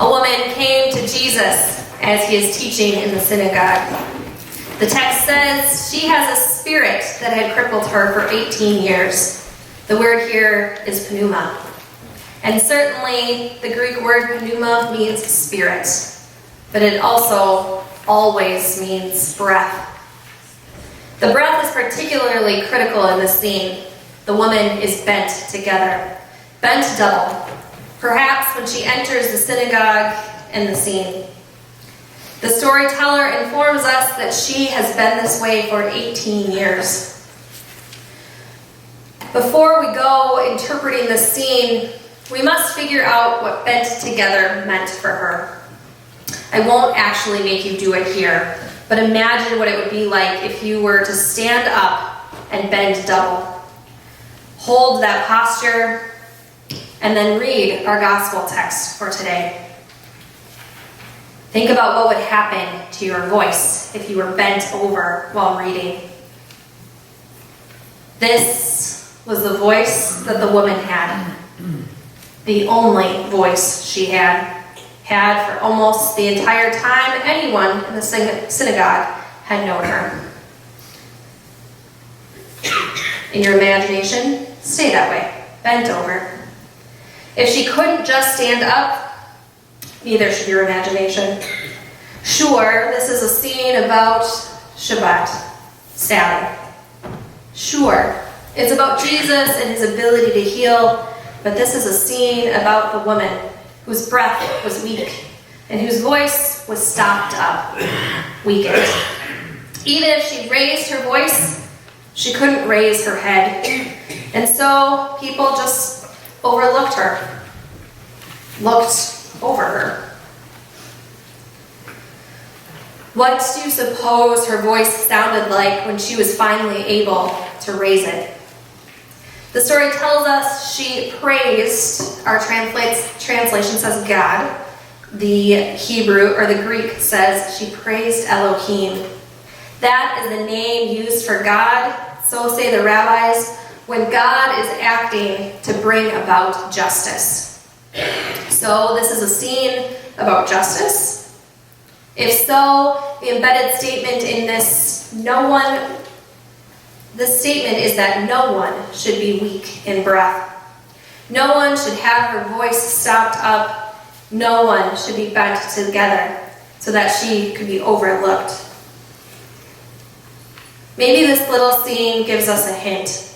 A woman came to Jesus as he is teaching in the synagogue. The text says she has a spirit that had crippled her for 18 years. The word here is pneuma. And certainly the Greek word pneuma means spirit, but it also always means breath. The breath is particularly critical in this scene. The woman is bent together, bent double, perhaps when she enters the synagogue and the scene. The storyteller informs us that she has been this way for 18 years. Before we go interpreting the scene, we must figure out what bent together meant for her. I won't actually make you do it here, but imagine what it would be like if you were to stand up and bend double. Hold that posture, and then read our gospel text for today. Think about what would happen to your voice if you were bent over while reading. This was the voice that the woman had. The only voice she had for almost the entire time anyone in the synagogue had known her. In your imagination, stay that way, bent over. If she couldn't just stand up, neither should your imagination. Sure, this is a scene about Shabbat, Sabbath. Sure, it's about Jesus and his ability to heal, but this is a scene about the woman whose breath was weak and whose voice was stopped up, weakened. Even if she raised her voice, she couldn't raise her head. And so people just overlooked her, looked over her. What do you suppose her voice sounded like when she was finally able to raise it? The story tells us she praised, our translation says God. The Hebrew or the Greek says she praised Elohim. That is the name used for God, so say the rabbis, when God is acting to bring about justice. So this is a scene about justice. If so, the embedded statement in this statement is that no one should be weak in breath. No one should have her voice stopped up. No one should be bent together so that she could be overlooked. Maybe this little scene gives us a hint.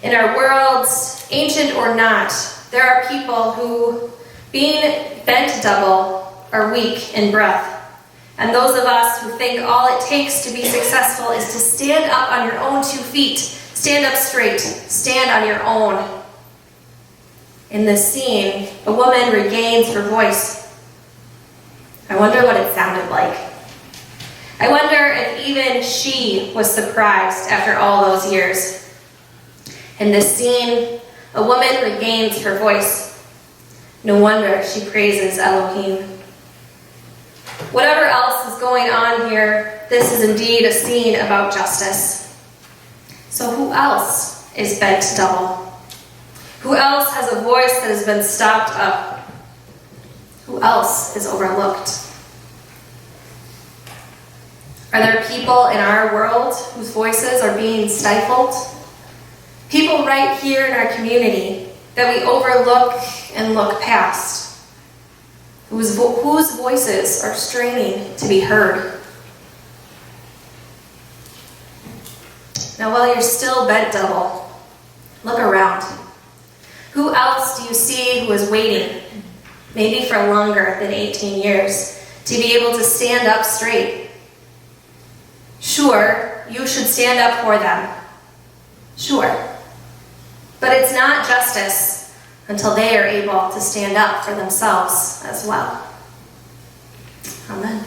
In our worlds, ancient or not, there are people who, being bent double, are weak in breath. And those of us who think all it takes to be successful is to stand up on your own 2 feet, stand up straight, stand on your own. In this scene, a woman regains her voice. I wonder what it sounded like. I wonder if even she was surprised after all those years. In this scene, a woman regains her voice. No wonder she praises Elohim. Whatever else is going on here, this is indeed a scene about justice. So who else is bent double? Who else has a voice that has been stopped up? Who else is overlooked? Are there people in our world whose voices are being stifled? People right here in our community that we overlook and look past, whose voices are straining to be heard. Now, while you're still bent double, look around. Who else do you see who is waiting, maybe for longer than 18 years, to be able to stand up straight? Sure, you should stand up for them. Sure. But it's not justice until they are able to stand up for themselves as well. Amen.